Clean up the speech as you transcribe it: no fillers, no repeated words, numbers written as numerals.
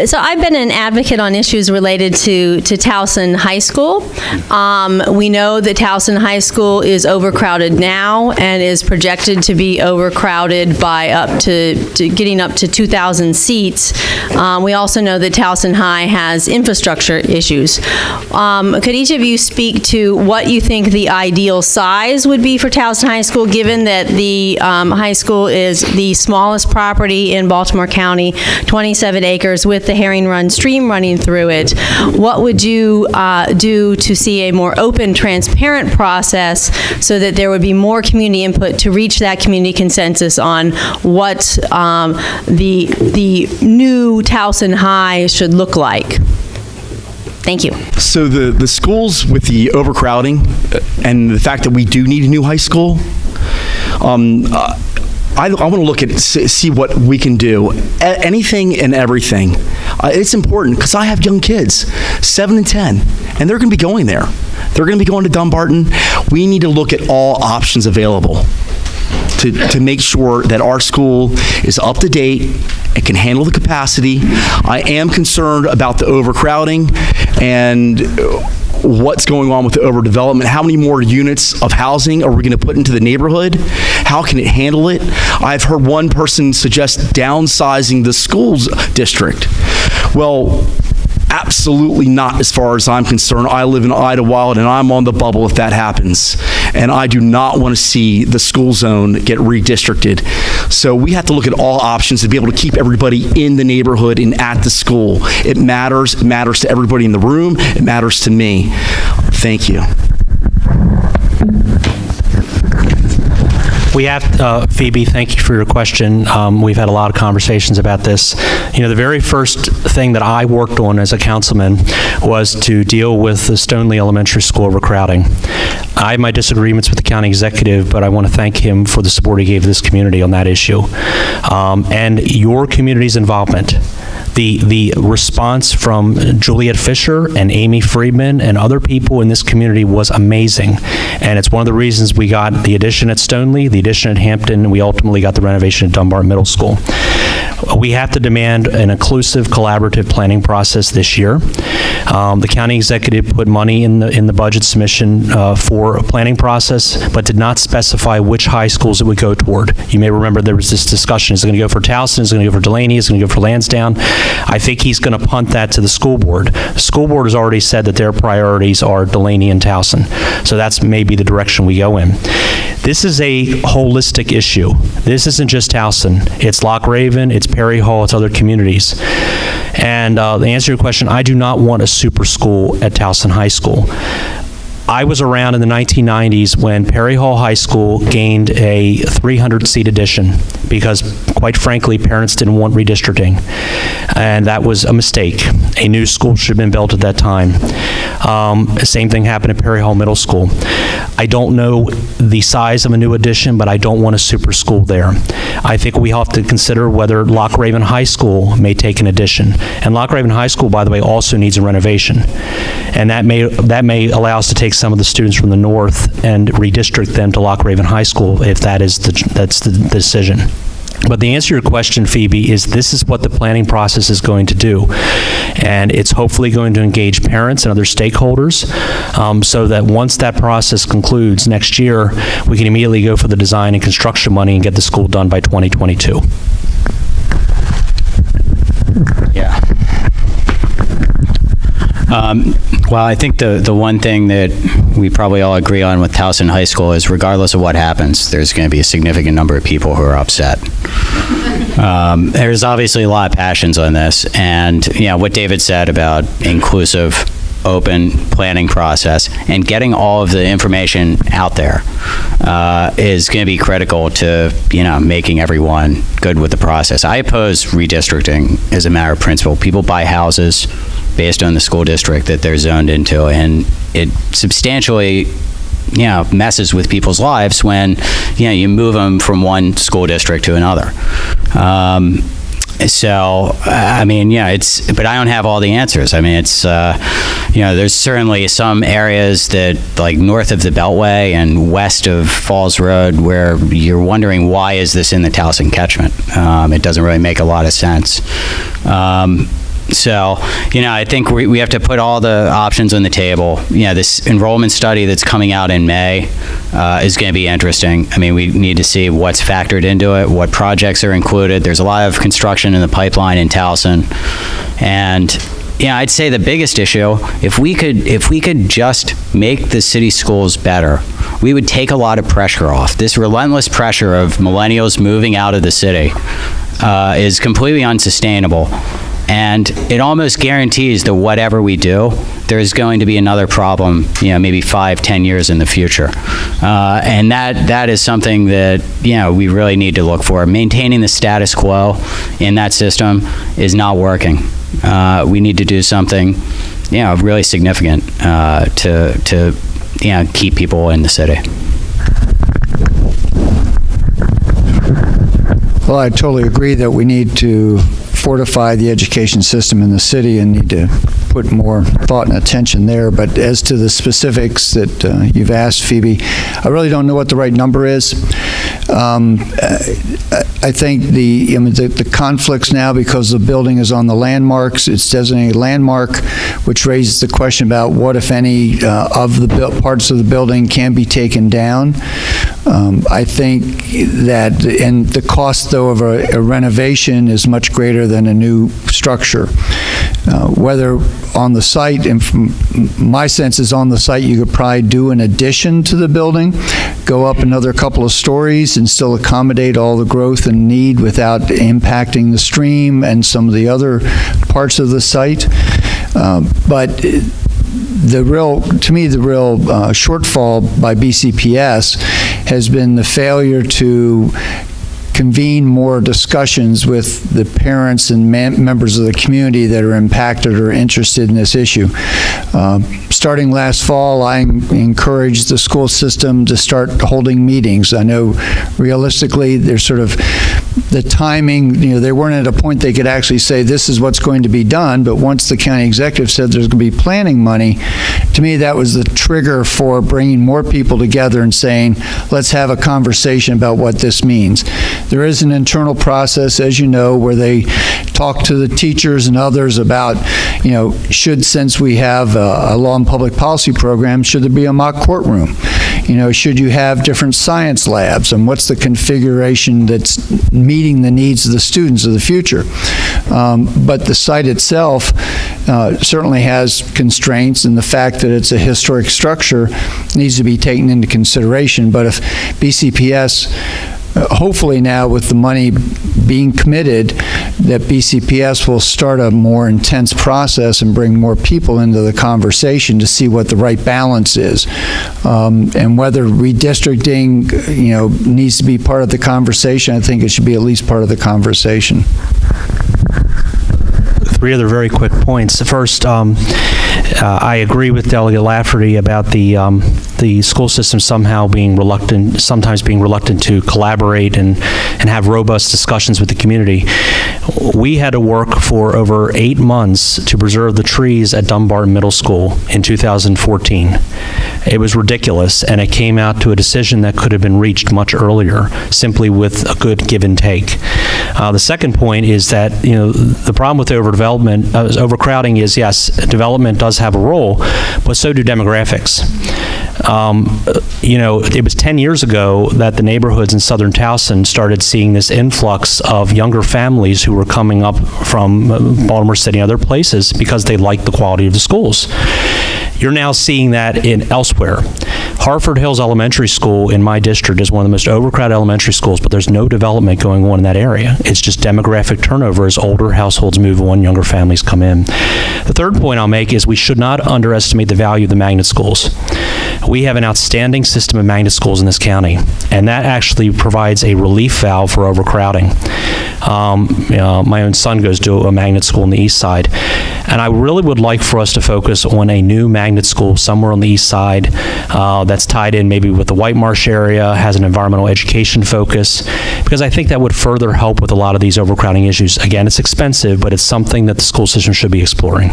So I've been an advocate on issues related to Towson High School. We know that Towson High School is overcrowded now and is projected to be overcrowded by up to getting up to 2,000 seats. We also know that Towson High has infrastructure issues. Could each of you speak to what you think the ideal size would be for Towson High School, given that the high school is the smallest property in Baltimore County, 27 acres, with the Herring Run stream running through it? What would you do to see a more open, transparent process so that there would be more community input to reach that community consensus on what the new Towson High should look like? Thank you. So the schools with the overcrowding and the fact that we do need a new high school, I want to look at see what we can do. Anything and everything. It's important because I have young kids, 7 and 10, and they're going to be going there. They're going to be going to Dumbarton. We need to look at all options available to make sure that our school is up to date and can handle the capacity. I am concerned about the overcrowding and what's going on with the overdevelopment. How many more units of housing are we going to put into the neighborhood? How can it handle it? I've heard one person suggest downsizing the schools district. Well, absolutely not as far as I'm concerned. I live in Idlewild and I'm on the bubble if that happens. And I do not want to see the school zone get redistricted. So we have to look at all options to be able to keep everybody in the neighborhood and at the school. It matters. It matters to everybody in the room. It matters to me. Thank you. We have, Phoebe, thank you for your question. We've had a lot of conversations about this. You know, the very first thing that I worked on as a councilman was to deal with the Stoneleigh Elementary School overcrowding. I have my disagreements with the county executive, but I want to thank him for the support he gave this community on that issue. And your community's involvement. The response from Juliet Fisher and Amy Friedman and other people in this community was amazing. And it's one of the reasons we got the addition at Stoneleigh, the addition at Hampton, and we ultimately got the renovation at Dunbar Middle School. We have to demand an inclusive, collaborative planning process this year. The county executive put money in the budget submission for a planning process, but did not specify which high schools it would go toward. You may remember there was this discussion: is it going to go for Towson? Is it going to go for Delaney? Is it going to go for Lansdowne? I think he's going to punt that to the school board. The school board has already said that their priorities are Delaney and Towson, so that's maybe the direction we go in. This is a holistic issue. This isn't just Towson. It's Loch Raven, it's Perry Hall, it's other communities. And to answer your question, I do not want a super school at Towson High School. I was around in the 1990s when Perry Hall High School gained a 300-seat addition because, quite frankly, parents didn't want redistricting. And that was a mistake. A new school should have been built at that time. Same thing happened at Perry Hall Middle School. I don't know the size of a new addition, but I don't want a super school there. I think we have to consider whether Loch Raven High School may take an addition. And Loch Raven High School, by the way, also needs a renovation. And that may allow us to take some of the students from the north and redistrict them to Loch Raven High School if that's the decision. But the answer to your question, Phoebe, is this is what the planning process is going to do. And it's hopefully going to engage parents and other stakeholders so that once that process concludes next year, we can immediately go for the design and construction money and get the school done by 2022. Yeah. Well, I think the one thing that we probably all agree on with Towson High School is regardless of what happens, there's going to be a significant number of people who are upset. There's obviously a lot of passions on this, and what David said about inclusive, open planning process and getting all of the information out there is going to be critical to making everyone good with the process. I oppose redistricting as a matter of principle. People buy houses based on the school district that they're zoned into, and it substantially messes with people's lives when you move them from one school district to another. So, I mean, yeah, but I don't have all the answers. I mean, it's, there's certainly some areas that, like north of the Beltway and west of Falls Road, where you're wondering, why is this in the Towson catchment? It doesn't really make a lot of sense. So, I think we have to put all the options on the table. This enrollment study that's coming out in May is going to be interesting. I mean, we need to see what's factored into it, what projects are included. There's a lot of construction in the pipeline in Towson. And, I'd say the biggest issue, if we could just make the city schools better, we would take a lot of pressure off. This relentless pressure of millennials moving out of the city is completely unsustainable. And it almost guarantees that whatever we do, there's going to be another problem, maybe 5-10 years in the future. And that is something that, we really need to look for. Maintaining the status quo in that system is not working. We need to do something, really significant to keep people in the city. Well, I totally agree that we need to fortify the education system in the city and need to put more thought and attention there. But as to the specifics that you've asked, Phoebe, I really don't know what the right number is. I think the conflicts now, because the building is on the landmarks, it's designated landmark, which raises the question about what, if any, of the parts of the building can be taken down. I think that, and the cost, though, of a renovation is much greater than a new structure. Whether on the site, and from my sense is on the site, you could probably do an addition to the building, go up another couple of stories and still accommodate all the growth and need without impacting the stream and some of the other parts of the site. But to me, the real shortfall by BCPS has been the failure to convene more discussions with the parents and members of the community that are impacted or interested in this issue. Starting last fall, I encouraged the school system to start holding meetings. I know realistically there's sort of the timing, they weren't at a point they could actually say this is what's going to be done, but once the county executive said there's going to be planning money, to me that was the trigger for bringing more people together and saying, let's have a conversation about what this means. There is an internal process, as you know, where they talk to the teachers and others about, since we have a law and public policy program, should there be a mock courtroom? Should you have different science labs, and what's the configuration that's meeting the needs of the students of the future? But the site itself certainly has constraints, and the fact that it's a historic structure needs to be taken into consideration. But if BCPS, hopefully now with the money being committed, that BCPS will start a more intense process and bring more people into the conversation to see what the right balance is. And whether redistricting, needs to be part of the conversation, I think it should be at least part of the conversation. 3 other very quick points. First, I agree with Delegate Lafferty about the school system sometimes being reluctant to collaborate and have robust discussions with the community. We had to work for over 8 months to preserve the trees at Dumbarton Middle School in 2014. It was ridiculous, and it came out to a decision that could have been reached much earlier, simply with a good give and take. The second point is that, the problem with overcrowding is, yes, development does have a role, but so do demographics. It was 10 years ago that the neighborhoods in southern Towson started seeing this influx of younger families who were coming up from Baltimore City and other places because they liked the quality of the schools. You're now seeing that elsewhere. Hartford Hills Elementary School in my district is one of the most overcrowded elementary schools, but there's no development going on in that area. It's just demographic turnover as older households move on, younger families come in. The third point I'll make is we should not underestimate the value of the magnet schools. We have an outstanding system of magnet schools in this county, and that actually provides a relief valve for overcrowding. My own son goes to a magnet school on the east side, and I really would like for us to focus on a new magnet school somewhere on the east side that's tied in maybe with the White Marsh area, has an environmental education focus, because I think that would further help with a lot of these overcrowding issues. Again, it's expensive, but it's something that the school system should be exploring.